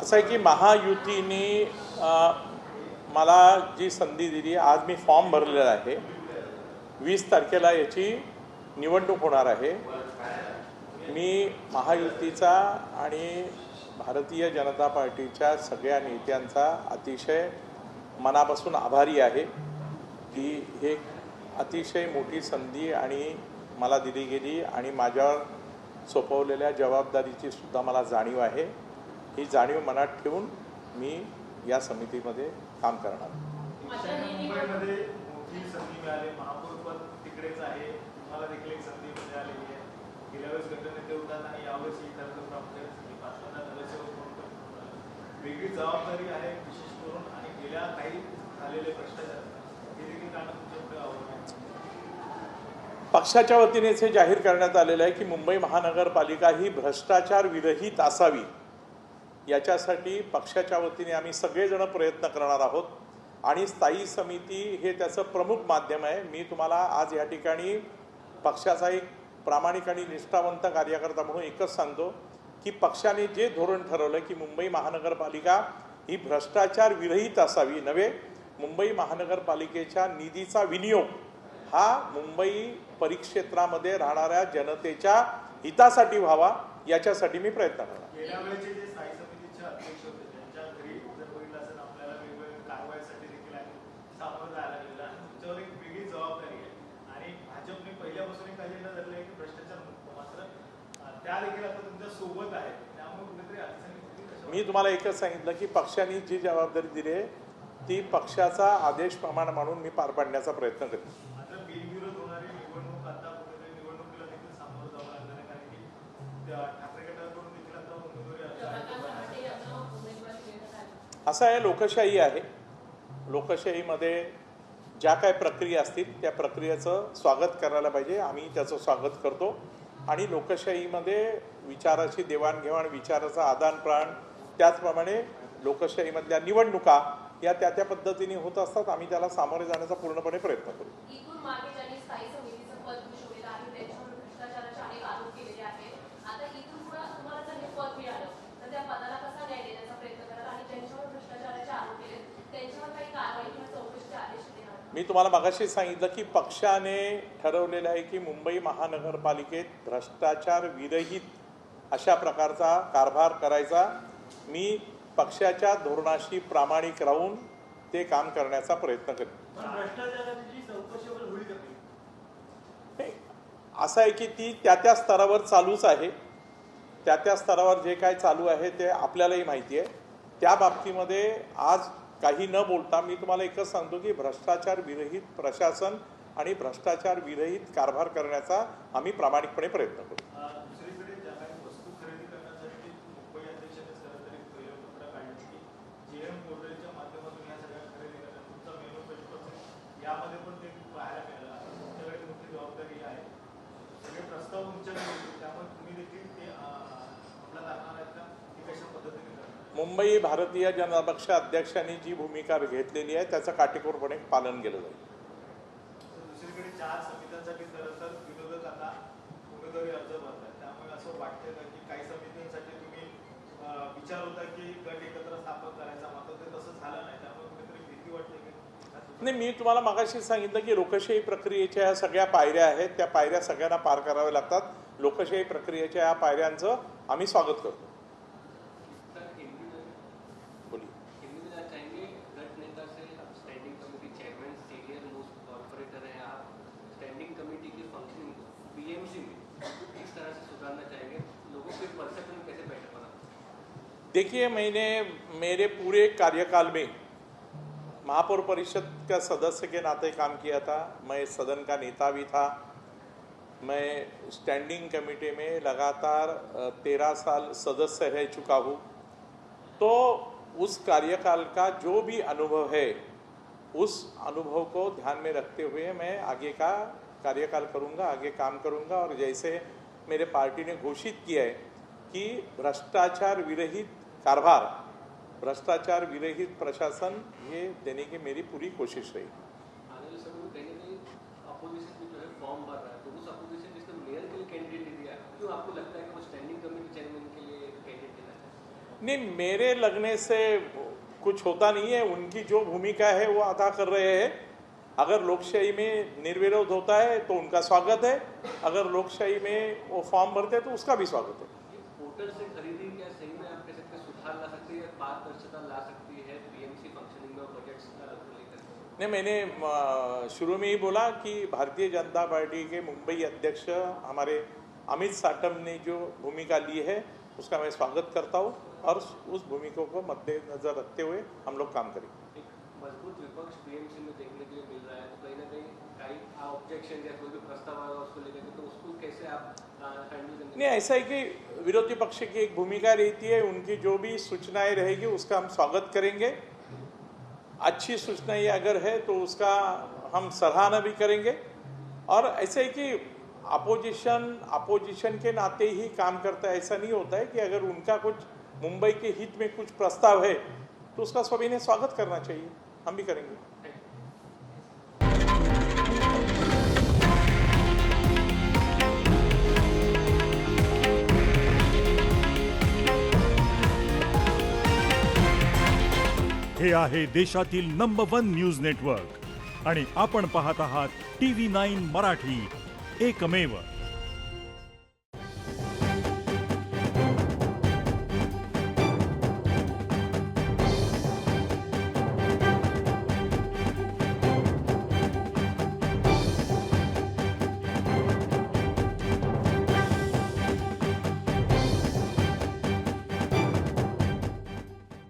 असं आहे की महायुतीने मला जी संधी दिली, आज मी फॉर्म भरलेला आहे. 20 तारखेला याची निवडणूक होणार आहे. मी महायुतीचा आणि भारतीय जनता पार्टीच्या सगळ्या नेत्यांचा अतिशय मनापासून आभारी आहे की हे अतिशय मोठी संधी आणि मला दिली गेली आणि माझ्यावर सोपवलेल्या जबाबदारीची सुद्धा मला जाणीव आहे. ही जाणीव मनात ठेवून मी या समितीमध्ये काम करणार. मुंबईमध्ये मोठी संधी मिळाली, महापौरपद तिकडेच आहे, तुम्हाला देखील एक संधी मिळालेली आहे. गेल्या वेळेस गटनेते होतात आणि यावेळेस ही खरं प्राप्त पाचव्यांदा नगरसेवक म्हणून वेगळी जबाबदारी आहे, विशेष करून आणि गेल्या काही झालेले भ्रष्टाचार हे देखील कारण तुमच्याकडे आवडत आहे. पक्षाच्या वतीनेच हे जाहीर करण्यात आलेलं आहे की मुंबई महानगरपालिका ही भ्रष्टाचार विरहित असावी. याच्यासाठी पक्षाच्या वतीने आम्ही सगळेजण प्रयत्न करणार आहोत आणि स्थायी समिती हे त्याचं प्रमुख माध्यम आहे. मी तुम्हाला आज या ठिकाणी पक्षाचा एक प्रामाणिक आणि निष्ठावंत कार्यकर्ता म्हणून एकच सांगतो की पक्षाने जे धोरण ठरवलं की मुंबई महानगरपालिका ही भ्रष्टाचार विरहित असावी नव्हे, मुंबई महानगरपालिकेच्या निधीचा विनियोग हा मुंबई परिक्षेत्रामध्ये राहणाऱ्या जनतेच्या हितासाठी व्हावा, याच्यासाठी मी प्रयत्न करणार. गेल्या वेळेचे जे स्थायी समितीचे अध्यक्ष होते त्यांच्या घरी जर बघितलं असेल आपल्याला वेगवेगळ्या कारवाईसाठी देखील सामोरं जायला लागलेलं आणि तुमच्यावर एक वेगळी जबाबदारी आहे आणि भाजपने पहिल्यापासून एक अजेंडा धरला आहे की भ्रष्टाचार मुक्त, मात्र त्या देखील आता तुमच्या सोबत आहे, त्यामुळे कुठेतरी अडचणी. मी तुम्हाला एकच सांगितलं की पक्षाने जी जबाबदारी दिली आहे ती पक्षाचा आदेश प्रमाण मानून मी पार पाडण्याचा प्रयत्न करेन. मात्र बिनविरोध होणारी निवडणूक आता कुठेतरी निवडणुकीला देखील सामोरं जावं लागणार आहे, कारण की ठाकरे गटाकडून देखील आता उमेदवारी असं आहे. लोकशाही आहे. लोकशाहीमध्ये ज्या काय प्रक्रिया असतील त्या प्रक्रियेचं स्वागत करायला पाहिजे. आम्ही त्याचं स्वागत करतो आणि लोकशाहीमध्ये विचाराची देवाणघेवाण, विचाराचं आदानप्रदान, त्याचप्रमाणे लोकशाहीमधल्या निवडणुका या त्या पद्धतीने होत असतात. आम्ही त्याला सामोरे जाण्याचा पूर्णपणे प्रयत्न करू. मी तुम्हाला मगाशी सांगितलं की पक्षाने ठरवलेलं आहे की मुंबई महानगरपालिकेत भ्रष्टाचार विरहित अशा प्रकारचा कारभार करायचा. मी पक्षाच्या धोरणाशी प्रामाणिक राहून ते काम करण्याचा प्रयत्न करेन. असं आहे की ती त्या स्तरावर चालूच आहे. त्या स्तरावर जे काय चालू आहे ते आपल्यालाही माहिती आहे. त्या बाबतीमध्ये आज काही न बोलता मी तुम्हाला एकच सांगतो की भ्रष्टाचार विरहित प्रशासन आणि भ्रष्टाचार विरहित कारभार करण्याचा आम्ही प्रामाणिकपणे प्रयत्न करू. दुसरीकडे ज्या काही वस्तू खरेदी करण्यासाठी मुंबई अध्यक्षाने सरासरी पहिलं पत्र काढलं की जेएम पोर्टलच्या माध्यमातून या सगळ्या खरेदी करण्यात तुमचा मेनू पैसे यामध्ये पण ते पाहायला मिळालं. तुमच्याकडे मोठी जबाबदारी आहे, सगळे प्रस्ताव तुमच्याकडे येतील, त्यामुळे तुम्ही देखील ते आपला करणार आहेत का, ती कशा पद्धतीने करणार? मुंबई भारतीय जनता पक्ष अध्यक्षांनी जी भूमिका घेतलेली आहे त्याचं काटेकोरपणे पालन केलं जाईल. दुसरीकडे 4 समित्यांसाठी तर विरोधक आता उमेदवारी अर्ज भरतात, त्यामुळे असं वाटतं का की काही समित्यांसाठी तुम्ही विचार होता की गट एकत्र स्थापन करायचा, मात्र ते तसं झालं नाही, त्यामुळे कुठेतरी भीती वाटते की नाही. मी तुम्हाला मगाशी सांगितलं की लोकशाही प्रक्रियेच्या ह्या सगळ्या पायऱ्या आहेत, त्या पायऱ्या सगळ्यांना पार कराव्या लागतात. लोकशाही प्रक्रियेच्या ह्या पायऱ्यांचं आम्ही स्वागत करतो. देखिए, मेरे पूरे कार्यकाल में महापौर परिषद का सदस्य के नाते काम किया था. मैं सदन का नेता भी था. मैं स्टैंडिंग कमेटी में लगातार 13 साल सदस्य रह चुका हूँ. तो उस कार्यकाल का जो भी अनुभव है उस अनुभव को ध्यान में रखते हुए मैं आगे का कार्यकाल करूँगा, आगे काम करूँगा. और जैसे मेरे पार्टी ने घोषित किया है कि भ्रष्टाचार विरहित कारभार, भ्रष्टाचार विरहित प्रशासन, ये देने की मेरी पूरी कोशिश रही. नहीं, मेरे लगने से कुछ होता नहीं है। उनकी जो भूमिका है वो अदा कर रहे हैं। अगर लोकशाही में निर्विरोध होता है तो उनका स्वागत है, अगर लोकशाही में वो फॉर्म भरते हैं तो उसका भी स्वागत है। पोर्टल से खरीदी क्या सही में आप कह सकते हैं सुधार ला सकती है, पारदर्शिता ला सकती है पीएमसी फंक्शनिंग में बजट्स को लेकर? नहीं, मैंने शुरू में ही बोला कि भारतीय जनता पार्टी के मुंबई अध्यक्ष हमारे अमित साटम ने जो भूमिका ली है उसका मैं स्वागत करता हूँ और उस भूमिका को मद्देनजर रखते हुए हम लोग काम करेंगे। एक मजबूत विपक्ष पीएमसी में देखने के लिए मिल रहा है, तो कहीं ना कहीं ऑब्जेक्शन या कोई भी प्रस्ताव आएगा उसको लेकर, तो उसको कैसे आप हैंडल करेंगे? नहीं, ऐसा है कि विरोधी पक्ष की एक भूमिका रहती है, उनकी जो भी सूचनाएं रहेगी उसका हम स्वागत करेंगे। अच्छी सूचनाएं अगर है तो उसका हम सराहना भी करेंगे। और ऐसा है कि अपोजिशन के नाते ही काम करता है। ऐसा नहीं होता है कि अगर उनका कुछ मुंबई के हित में कुछ प्रस्ताव है तो उसका सभी ने स्वागत करना चाहिए, हम भी करेंगे। हे आहे देशातील नंबर 1 न्यूज नेटवर्क आणि आपण पाहत आहात TV9 मराठी, एकमेव।